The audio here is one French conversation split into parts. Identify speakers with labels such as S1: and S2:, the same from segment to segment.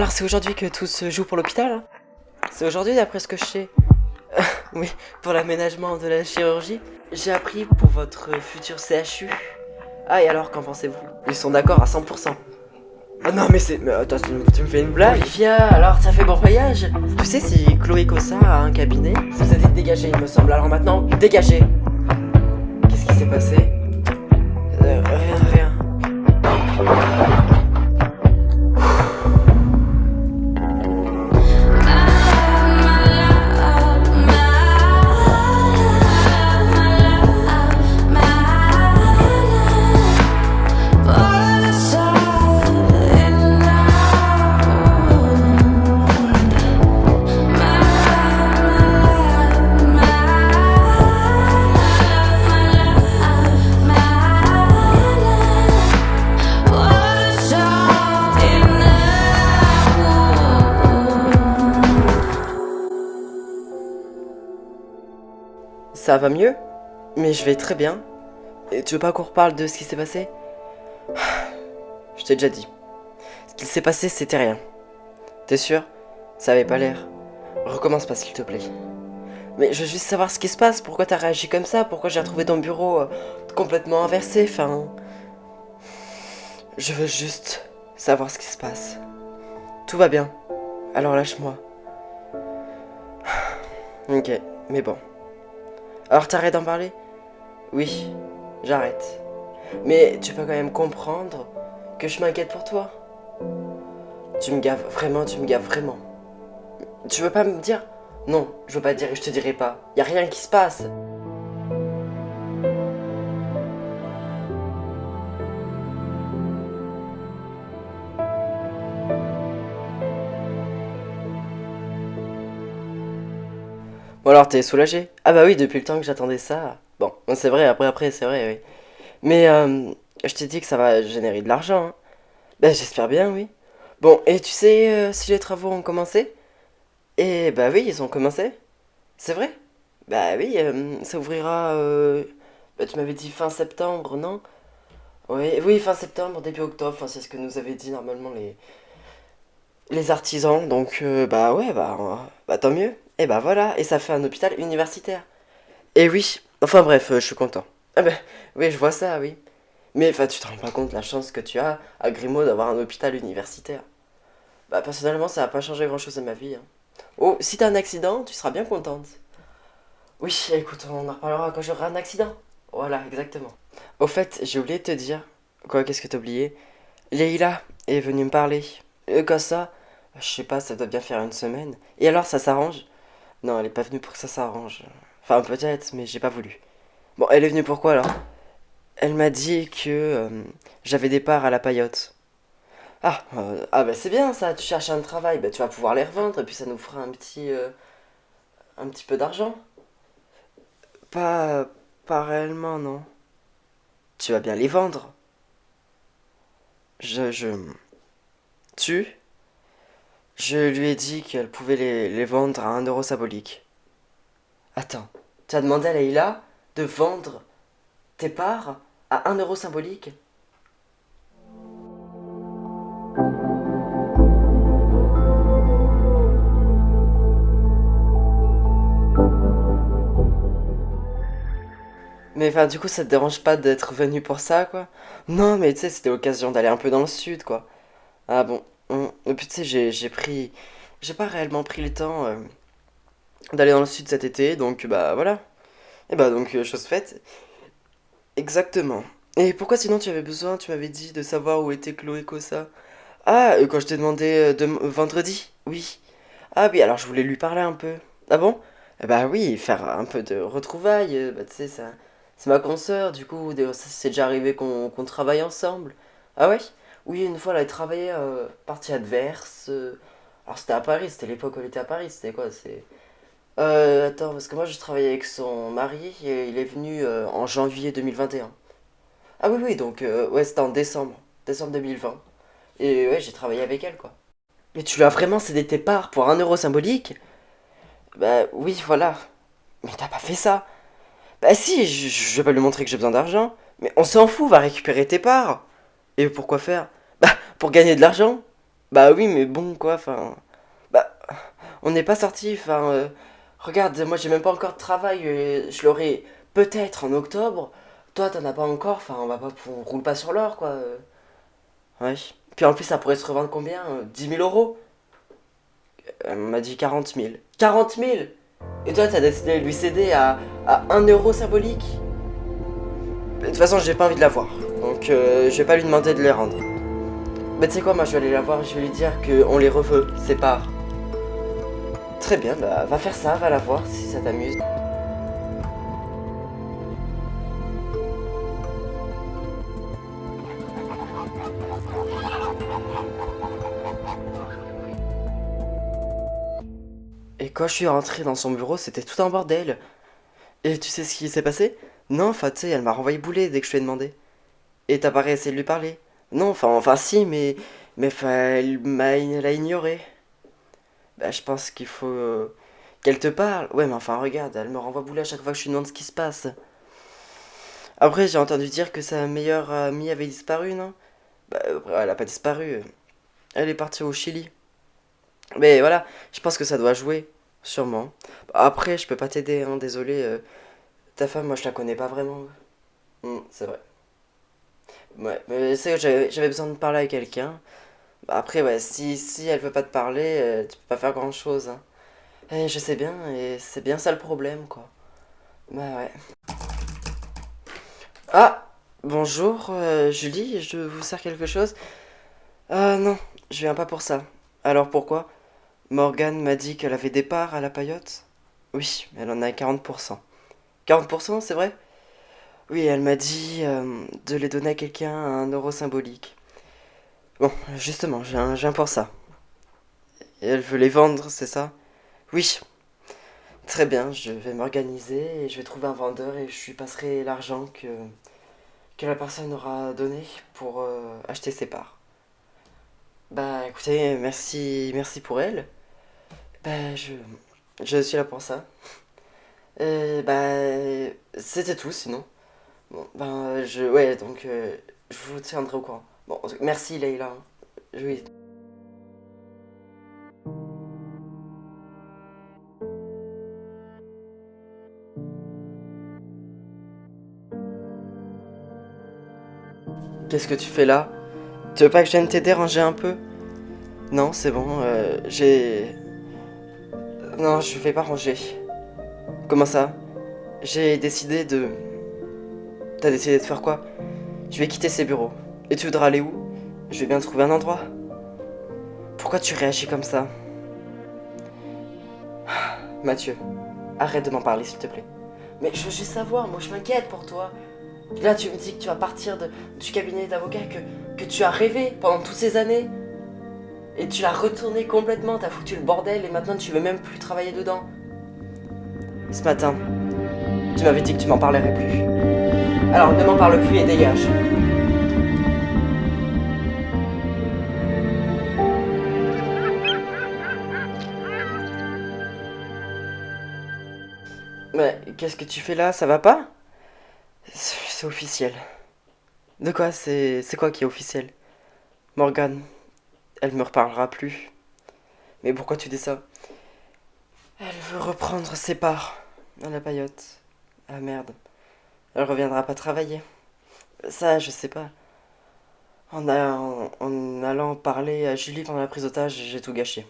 S1: Alors c'est aujourd'hui que tout se joue pour l'hôpital, hein? C'est aujourd'hui d'après ce que je sais. Oui, pour l'aménagement de la chirurgie. J'ai appris pour votre futur CHU. Ah et alors, qu'en pensez-vous? Ils sont d'accord à 100%. Ah non mais c'est... Mais attends, tu me fais une blague? Olivia, alors ça fait bon voyage? Tu sais si Chloé Cossa a un cabinet? Vous êtes dégagé il me semble, alors maintenant, dégagez! Qu'est-ce qui s'est passé? Rien. Ça va mieux? Mais je vais très bien. Et tu veux pas qu'on reparle de ce qui s'est passé? Je t'ai déjà dit. Ce qui s'est passé, c'était rien. T'es sûr? Ça avait pas l'air. Recommence pas, s'il te plaît. Mais je veux juste savoir ce qui se passe. Pourquoi t'as réagi comme ça? Pourquoi j'ai retrouvé ton bureau complètement inversé? Enfin... Je veux juste savoir ce qui se passe. Tout va bien. Alors lâche-moi. Ok, mais bon. Alors t'arrêtes d'en parler? Oui, j'arrête. Mais tu peux quand même comprendre que je m'inquiète pour toi. Tu me gaves vraiment, tu me gaves vraiment. Tu veux pas me dire? Non, je veux pas dire et je te dirai pas. Y a rien qui se passe. Bon alors t'es soulagé? Ah bah oui, depuis le temps que j'attendais ça. Bon, c'est vrai, après, c'est vrai, oui. Mais je t'ai dit que ça va générer de l'argent, hein. Bah j'espère bien, oui. Bon, et tu sais si les travaux ont commencé? Eh bah oui, ils ont commencé. C'est vrai? Bah oui, ça ouvrira... Bah tu m'avais dit fin septembre, non? Oui, oui, fin septembre, début octobre, enfin c'est ce que nous avaient dit normalement les artisans, donc bah ouais, bah tant mieux. Et bah voilà, et ça fait un hôpital universitaire. Et oui, enfin bref, je suis content. Ah bah oui, je vois ça, oui. Mais enfin, tu te rends pas compte la chance que tu as à Grimaud d'avoir un hôpital universitaire. Bah personnellement, ça a pas changé grand-chose à ma vie, hein. Oh, si t'as un accident, tu seras bien contente. Oui, écoute, on en reparlera quand j'aurai un accident. Voilà, exactement. Au fait, j'ai oublié de te dire. Quoi, qu'est-ce que t'as oublié? Leïla est venue me parler. Comme ça, je sais pas, ça doit bien faire une semaine. Et alors, ça s'arrange? Non, elle est pas venue pour que ça s'arrange. Enfin, peut-être, mais j'ai pas voulu. Bon, elle est venue pourquoi alors? Elle m'a dit que j'avais des parts à la paillote. Ah bah c'est bien ça, tu cherches un travail, bah tu vas pouvoir les revendre et puis ça nous fera un petit peu d'argent. Pas, pas réellement, non. Tu vas bien les vendre. Je, je, tu? Je lui ai dit qu'elle pouvait les vendre à 1 euro symbolique. Attends, tu as demandé à Leïla de vendre tes parts à 1 euro symbolique? Mais enfin, du coup, ça te dérange pas d'être venu pour ça, quoi? Non, mais tu sais, c'était l'occasion d'aller un peu dans le sud, quoi. Ah bon. Et puis tu sais, j'ai pris... J'ai pas réellement pris le temps d'aller dans le sud cet été, donc bah voilà. Et bah donc, chose faite. Exactement. Et pourquoi sinon tu avais besoin, tu m'avais dit, de savoir où était Chloé Cossa? Ah, quand je t'ai demandé vendredi? Oui. Ah oui, alors je voulais lui parler un peu. Ah bon? Eh bah oui, faire un peu de retrouvailles, bah tu sais, ça... C'est ma consoeur, du coup, c'est déjà arrivé qu'on travaille ensemble. Ah ouais? Oui, une fois, elle avait travaillé partie adverse. Alors c'était à Paris, c'était l'époque où elle était à Paris, c'était quoi? C'est... attends, parce que moi je travaillais avec son mari et il est venu en janvier 2021. Ah oui, oui, donc ouais, c'était en décembre 2020. Et ouais, j'ai travaillé avec elle, quoi. Mais tu lui as vraiment cédé tes parts pour 1 euro symbolique? Bah oui, voilà. Mais t'as pas fait ça. Bah si, je vais pas lui montrer que j'ai besoin d'argent. Mais on s'en fout, va récupérer tes parts. Et pourquoi faire? Bah, pour gagner de l'argent. Bah oui, mais bon, quoi, enfin... Bah, on n'est pas sorti, enfin... regarde, moi j'ai même pas encore de travail, je l'aurai peut-être en octobre. Toi, t'en as pas encore, enfin, on roule pas sur l'or, quoi. Ouais. Puis en plus, ça pourrait se revendre combien 10 000 euros. Elle m'a dit 40 000. 40 000. Et toi, t'as décidé de lui céder à 1 euro symbolique. De toute façon, j'ai pas envie de la voir. Donc, je vais pas lui demander de les rendre. Mais tu sais quoi, moi je vais aller la voir, je vais lui dire qu'on les reveut, ses parts. Très bien, bah va faire ça, va la voir si ça t'amuse. Et quand je suis rentré dans son bureau, c'était tout un bordel. Et tu sais ce qui s'est passé? Non, enfin tu sais, elle m'a renvoyé bouler dès que je lui ai demandé. Et t'as pas essayé de lui parler? Non, enfin si, mais enfin, elle a ignoré. Bah je pense qu'il faut qu'elle te parle. Ouais, mais enfin regarde, elle me renvoie bouler à chaque fois que je lui demande ce qui se passe. Après, j'ai entendu dire que sa meilleure amie avait disparu, non? Bah, elle a pas disparu. Elle est partie au Chili. Mais voilà, je pense que ça doit jouer, sûrement. Après, je peux pas t'aider, hein, désolé. Ta femme, moi, je la connais pas vraiment. C'est vrai. Ouais, mais c'est que j'avais besoin de parler à quelqu'un. Bah, après, ouais, si elle veut pas te parler, tu peux pas faire grand-chose, hein. Je sais bien, et c'est bien ça le problème, quoi. Bah ouais. Ah, bonjour, Julie, je vous sers quelque chose? Non, je viens pas pour ça. Alors pourquoi? Morgane m'a dit qu'elle avait des parts à la paillote. Oui, elle en a 40%. 40%, c'est vrai? Oui, elle m'a dit de les donner à quelqu'un à 1 euro symbolique. Bon, justement, j'ai un pour ça. Et elle veut les vendre, c'est ça? Oui, très bien, je vais m'organiser et je vais trouver un vendeur et je lui passerai l'argent que la personne aura donné pour acheter ses parts. Bah écoutez, merci pour elle. Bah je suis là pour ça. Bah c'était tout sinon. Bon, ben, ouais, donc, je vous tiendrai au courant. Bon, merci Leïla, hein. Oui. Qu'est-ce que tu fais là? Tu veux pas que je vienne t'aider, ranger un peu? Non, c'est bon, j'ai... Non, je vais pas ranger. Comment ça? J'ai décidé de... T'as décidé de faire quoi? Je vais quitter ces bureaux. Et tu voudras aller où? Je vais bien trouver un endroit. Pourquoi tu réagis comme ça? Mathieu, arrête de m'en parler, s'il te plaît. Mais je veux juste savoir, moi je m'inquiète pour toi. Là, tu me dis que tu vas partir du cabinet d'avocat que tu as rêvé pendant toutes ces années. Et tu l'as retourné complètement, t'as foutu le bordel et maintenant tu veux même plus travailler dedans. Ce matin, tu m'avais dit que tu m'en parlerais plus. Alors ne m'en parle plus et dégage. Mais qu'est-ce que tu fais là? Ça va pas? C'est officiel. De quoi? C'est quoi qui est officiel? Morgane, elle me reparlera plus. Mais pourquoi tu dis ça? Elle veut reprendre ses parts à la paillote. Ah merde. Elle reviendra pas travailler. Ça, je sais pas. En allant parler à Julie pendant la prise d'otage, j'ai tout gâché.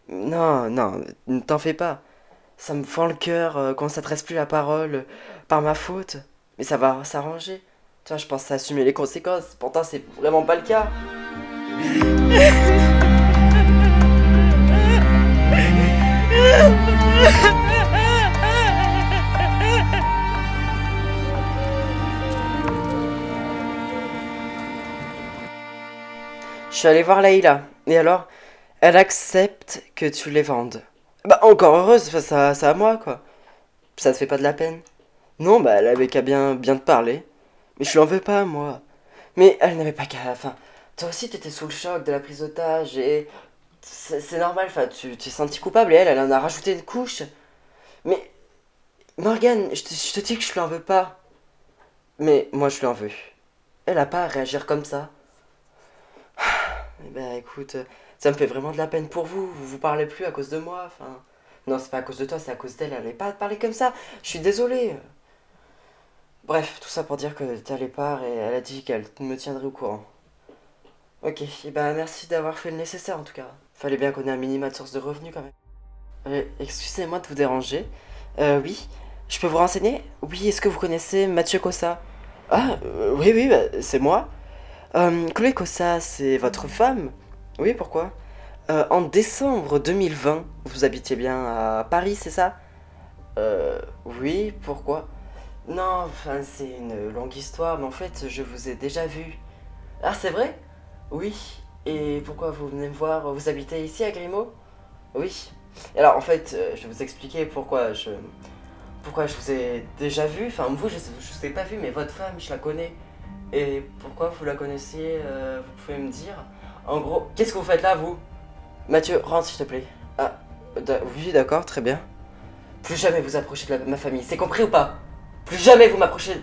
S1: Non, non, ne t'en fais pas. Ça me fend le cœur qu'on s'adresse plus la parole par ma faute. Mais ça va s'arranger. Tu vois, je pense à assumer les conséquences. Pourtant, c'est vraiment pas le cas. Je suis allé voir Laïla. Et alors, elle accepte que tu les vendes. Bah, encore heureuse, enfin, ça à moi, quoi. Ça te fait pas de la peine. Non, bah, elle avait qu'à bien te parler. Mais je lui en veux pas, moi. Mais elle n'avait pas qu'à. Enfin, toi aussi, t'étais sous le choc de la prise d'otage et. C'est normal, enfin, tu t'es senti coupable et elle en a rajouté une couche. Mais, Morgane, je te dis que je lui en veux pas. Mais moi, je lui en veux. Elle a pas à réagir comme ça. Bah écoute, ça me fait vraiment de la peine pour vous. Vous vous parlez plus à cause de moi. Enfin, non, c'est pas à cause de toi, c'est à cause d'elle. Elle allait pas te parler comme ça. Je suis désolé. Bref, tout ça pour dire que t'allais part et elle a dit qu'elle me tiendrait au courant. Ok, et bah merci d'avoir fait le nécessaire en tout cas. Fallait bien qu'on ait un minima de source de revenus quand même. Excusez-moi de vous déranger. Oui, je peux vous renseigner? Oui, est-ce que vous connaissez Mathieu Cossa? Ah, oui, oui, bah, c'est moi. Chloé Cossa, c'est votre femme? Oui, pourquoi? En décembre 2020, vous habitiez bien à Paris, c'est ça? Oui, pourquoi? Non, enfin, c'est une longue histoire, mais en fait, je vous ai déjà vu. Ah, c'est vrai? Oui. Et pourquoi vous venez me voir? Vous habitez ici à Grimaud? Oui. Alors, en fait, je vais vous expliquer pourquoi je vous ai déjà vu. Enfin, vous, je vous ai pas vu, mais votre femme, je la connais. Et pourquoi vous la connaissiez? Vous pouvez me dire? En gros, qu'est-ce que vous faites là, vous? Mathieu, rentre, s'il te plaît. Ah, oui, d'accord, très bien. Plus jamais vous approchez de ma famille, c'est compris ou pas? Plus jamais vous m'approchez